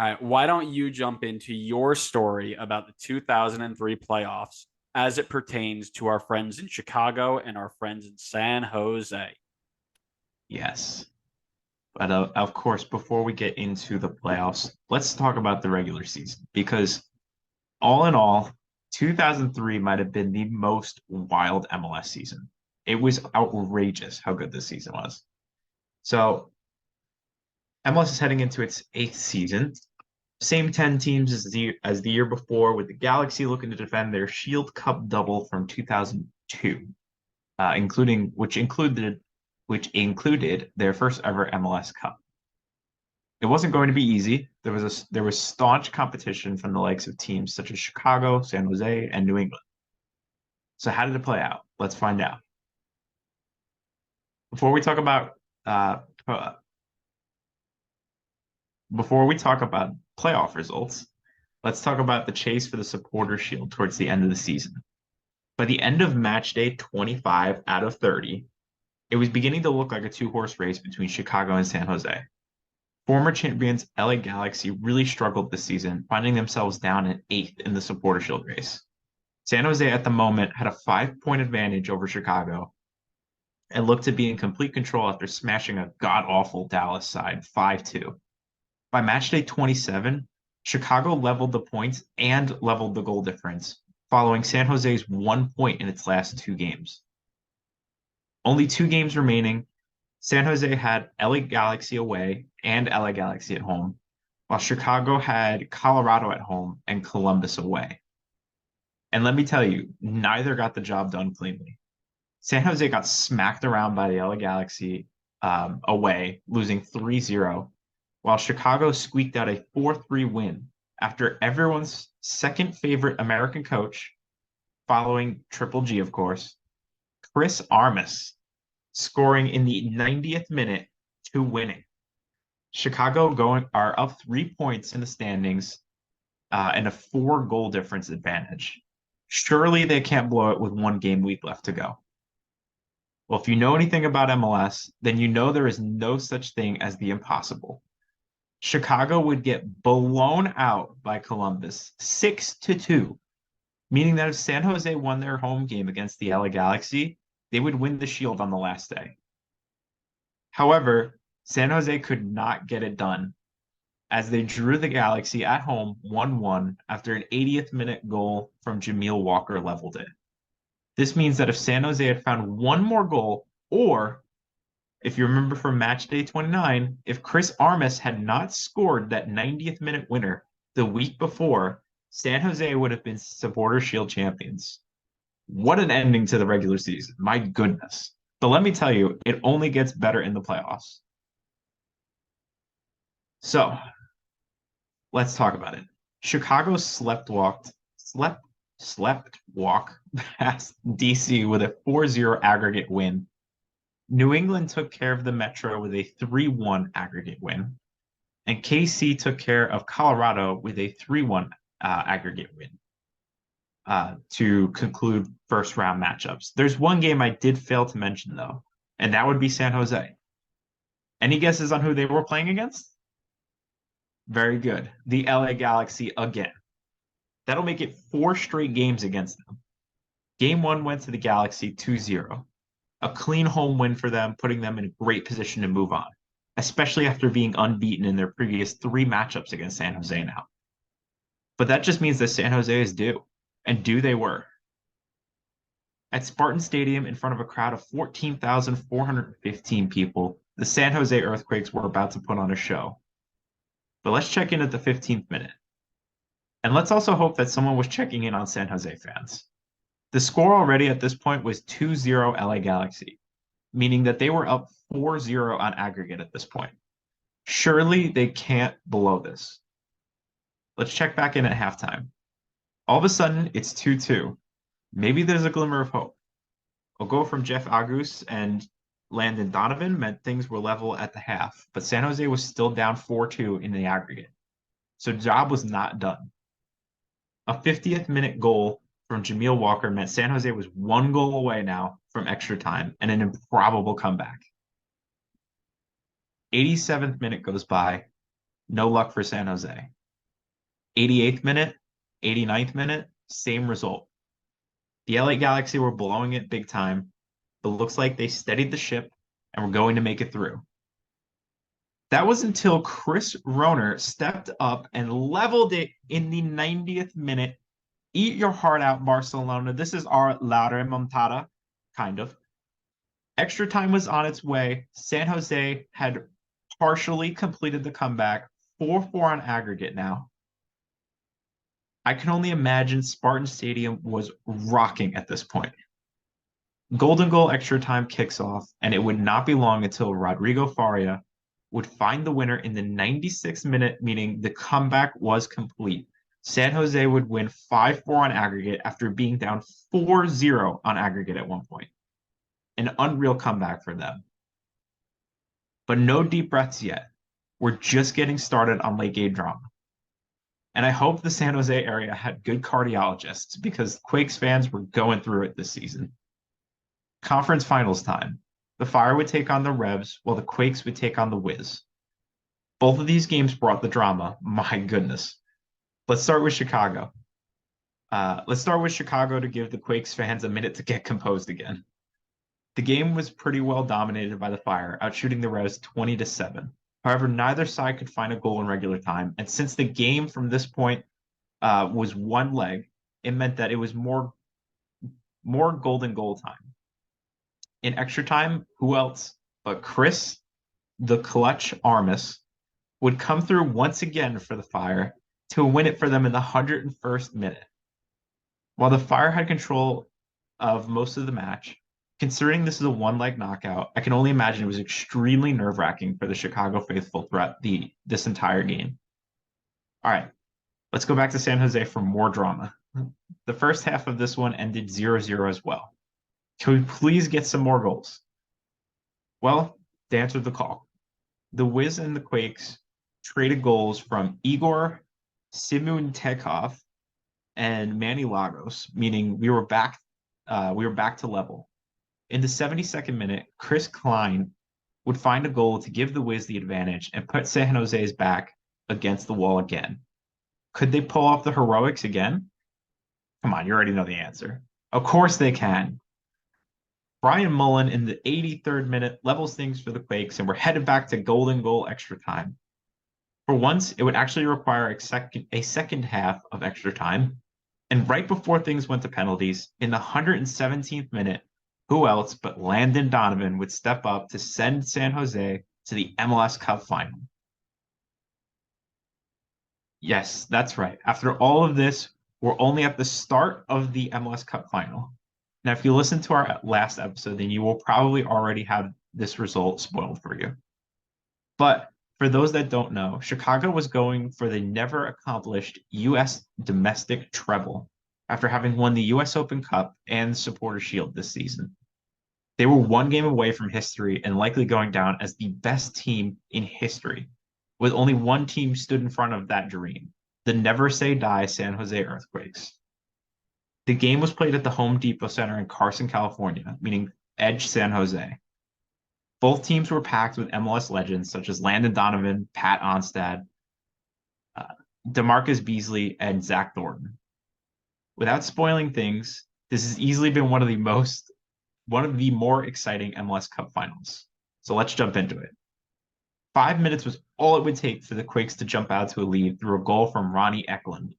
All right, why don't you jump into your story about the 2003 playoffs as it pertains to our friends in Chicago and our friends in San Jose? Yes. But of course, before we get into the playoffs, let's talk about the regular season because all in all, 2003 might have been the most wild MLS season. It was outrageous how good this season was. So, MLS is heading into its eighth season. Same 10 teams as the year before, with the Galaxy looking to defend their Shield Cup double from 2002, including which included their first ever MLS Cup. It wasn't going to be easy. There was staunch competition from the likes of teams such as Chicago, San Jose, and New England. So how did it play out? Let's find out. Before we talk about uh, uh, before we talk about playoff results, let's talk about the chase for the Supporter Shield towards the end of the season. By the end of match day 25 out of 30, it was beginning to look like a two-horse race between Chicago and San Jose. Former champions LA Galaxy really struggled this season, finding themselves down in eighth in the Supporter Shield race. San Jose at the moment had a 5 point advantage over Chicago and looked to be in complete control after smashing a god awful Dallas side 5-2. By match day 27, Chicago leveled the points and leveled the goal difference, following San Jose's 1 point in its last two games. Only two games remaining, San Jose had LA Galaxy away and LA Galaxy at home, while Chicago had Colorado at home and Columbus away. And let me tell you, neither got the job done cleanly. San Jose got smacked around by the LA Galaxy away, losing 3-0, while Chicago squeaked out a 4-3 win after everyone's second favorite American coach, following Triple G, of course, Chris Armas, scoring in the 90th minute to winning. Chicago are up 3 points in the standings and a 4 goal difference advantage. Surely they can't blow it with one game week left to go. Well, if you know anything about MLS, then you know there is no such thing as the impossible. Chicago would get blown out by Columbus 6-2, meaning that if San Jose won their home game against the LA Galaxy, they would win the Shield on the last day. However, San Jose could not get it done as they drew the Galaxy at home 1-1 after an 80th minute goal from Jameel Walker leveled it. This means that if San Jose had found one more goal, or if you remember from match day 29, if Chris Armas had not scored that 90th minute winner the week before, San Jose would have been Supporter Shield champions. What an ending to the regular season. My goodness. But let me tell you, it only gets better in the playoffs. So let's talk about it. Chicago slept walk past DC with a 4-0 aggregate win. New England took care of the Metro with a 3-1 aggregate win. And KC took care of Colorado with a 3-1 aggregate win to conclude first round matchups. There's one game I did fail to mention, though, and that would be San Jose. Any guesses on who they were playing against? Very good. The LA Galaxy again. That'll make it 4 straight games against them. Game one went to the Galaxy 2-0. A clean home win for them, putting them in a great position to move on, especially after being unbeaten in their previous 3 matchups against San Jose now. But that just means that San Jose is due, and due they were. At Spartan Stadium, in front of a crowd of 14,415 people, the San Jose Earthquakes were about to put on a show. But let's check in at the 15th minute. And let's also hope that someone was checking in on San Jose fans. The score already at this point was 2-0 LA Galaxy, meaning that they were up 4-0 on aggregate at this point. Surely they can't blow this. Let's check back in at halftime. All of a sudden, it's 2-2. Maybe there's a glimmer of hope. A goal from Jeff Agus and Landon Donovan meant things were level at the half, but San Jose was still down 4-2 in the aggregate. So the job was not done. A 50th minute goal from Jameel Walker meant San Jose was 1 goal away now from extra time and an improbable comeback. 87th minute goes by. No luck for San Jose. 88th minute, 89th minute, same result. The LA Galaxy were blowing it big time, but looks like they steadied the ship and were going to make it through. That was until Chris Roner stepped up and leveled it in the 90th minute. Eat your heart out, Barcelona. This is our La Remontada, kind of. Extra time was on its way. San Jose had partially completed the comeback, 4-4 on aggregate now. I can only imagine Spartan Stadium was rocking at this point. Golden goal extra time kicks off, and it would not be long until Rodrigo Faria would find the winner in the 96th minute, meaning the comeback was complete. San Jose would win 5-4 on aggregate after being down 4-0 on aggregate at one point. An unreal comeback for them. But no deep breaths yet. We're just getting started on late game drama. And I hope the San Jose area had good cardiologists because Quakes fans were going through it this season. Conference finals time. The Fire would take on the Revs while the Quakes would take on the Wiz. Both of these games brought the drama. My goodness. Let's start with Chicago. To give the Quakes fans a minute to get composed again. The game was pretty well dominated by the Fire, outshooting the Revs 20-7. However, neither side could find a goal in regular time, and since the game from this point was one leg, it meant that it was more golden goal time. In extra time, who else but Chris, the clutch Armas, would come through once again for the Fire to win it for them in the 101st minute. While the Fire had control of most of the match, considering this is a one-leg knockout, I can only imagine it was extremely nerve-wracking for the Chicago faithful throughout this entire game. All right, let's go back to San Jose for more drama. The first half of this one ended 0-0 as well. Can we please get some more goals? Well, they answered the call. The Wiz and the Quakes traded goals from Igor Simuntekov and Manny Lagos, meaning we were back to level. In the 72nd minute, Chris Klein would find a goal to give the Wiz the advantage and put San Jose's back against the wall again. Could they pull off the heroics again? Come on, you already know the answer. Of course they can. Brian Mullen in the 83rd minute levels things for the Quakes, and we're headed back to golden goal extra time. For once, it would actually require a second half of extra time. And right before things went to penalties, in the 117th minute, who else but Landon Donovan would step up to send San Jose to the MLS Cup final. Yes, that's right. After all of this, we're only at the start of the MLS Cup final. Now, if you listen to our last episode, then you will probably already have this result spoiled for you. But for those that don't know, Chicago was going for the never accomplished U.S. domestic treble after having won the U.S. Open Cup and Supporter Shield this season. They were one game away from history and likely going down as the best team in history, with only one team stood in front of that dream, the never say die San Jose Earthquakes. The game was played at the Home Depot Center in Carson, California, meaning Edge San Jose. Both teams were packed with MLS legends such as Landon Donovan, Pat Onstad, DeMarcus Beasley, and Zach Thornton. Without spoiling things, this has easily been one of the more exciting MLS Cup finals. So let's jump into it. 5 minutes was all it would take for the Quakes to jump out to a lead through a goal from Ronnie Eklund.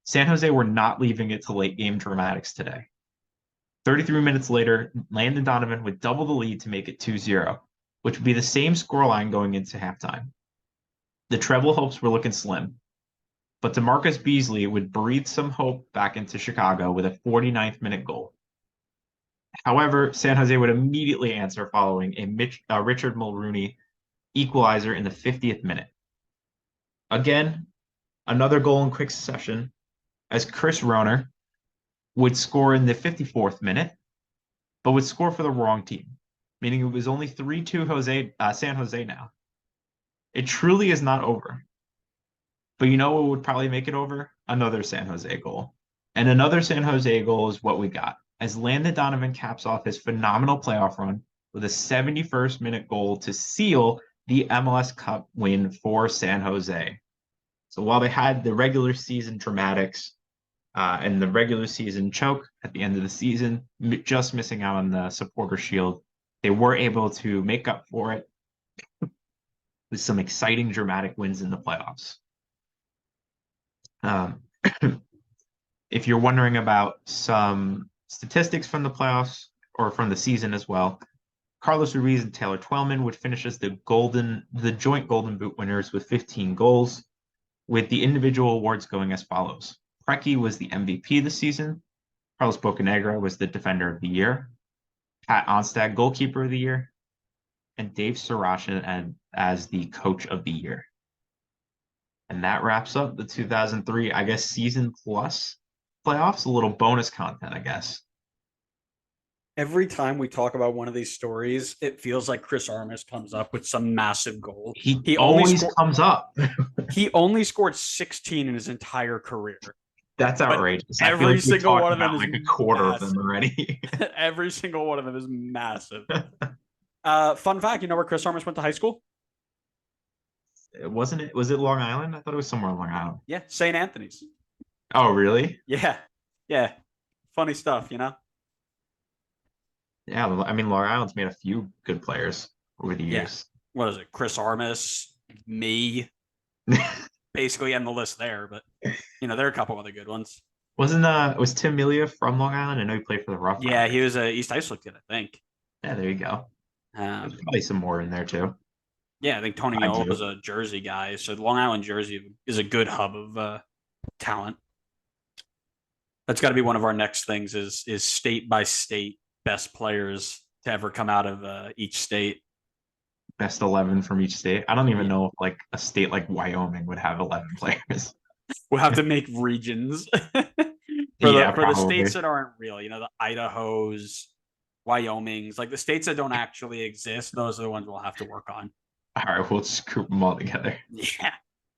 San Jose were not leaving it to late game dramatics today. 33 minutes later, Landon Donovan would double the lead to make it 2-0, which would be the same scoreline going into halftime. The treble hopes were looking slim, but DeMarcus Beasley would breathe some hope back into Chicago with a 49th minute goal. However, San Jose would immediately answer following a Richard Mulrooney equalizer in the 50th minute. Again, another goal in quick succession, as Chris Roner would score in the 54th minute, but would score for the wrong team, meaning it was only 3-2 San Jose now. It truly is not over. But you know what would probably make it over? Another San Jose goal. And another San Jose goal is what we got, as Landon Donovan caps off his phenomenal playoff run with a 71st minute goal to seal the MLS Cup win for San Jose. So while they had the regular season dramatics and the regular season choke at the end of the season, just missing out on the supporter shield, they were able to make up for it with some exciting dramatic wins in the playoffs. Um, if you're wondering about some statistics from the playoffs or from the season as well, Carlos Ruiz and Taylor Twellman would finish as the joint Golden Boot winners with 15 goals, with the individual awards going as follows. Preki was the MVP this season. Carlos Bocanegra was the Defender of the Year. Pat Onstad, Goalkeeper of the Year. And Dave Sarachan as the Coach of the Year. And that wraps up the 2003, I guess, season plus playoffs. A little bonus content, I guess. Every time we talk about one of these stories, it feels like Chris Armas comes up with some massive goal. He always comes up. He only scored 16 in his entire career. That's outrageous. I feel like single one of them is like a quarter massive. of them already. Every single one of them is massive. Fun fact, you know where Chris Armas went to high school? Was it Long Island? I thought it was somewhere on Long Island. Yeah, St. Anthony's. Oh, really? Yeah. Funny stuff, you know? Yeah, I mean, Long Island's made a few good players over the years. Yeah. What is it? Chris Armas, me, basically end the list there. But there are a couple other good ones. Was Tim Melia from Long Island? I know he played for the Rough. Yeah, he was a East Islip kid, I think. Yeah, there you go. There's probably some more in there too. Yeah, I think Tony Noel was a Jersey guy, so Long Island, Jersey is a good hub of talent. That's got to be one of our next things is state by state best players to ever come out of each state. Best 11 from each state. I don't even know if like a state like Wyoming would have 11 players. We'll have to make regions for the states that aren't real. The Idahos, Wyomings, like the states that don't actually exist. Those are the ones we'll have to work on. All right, we'll just group them all together. Yeah.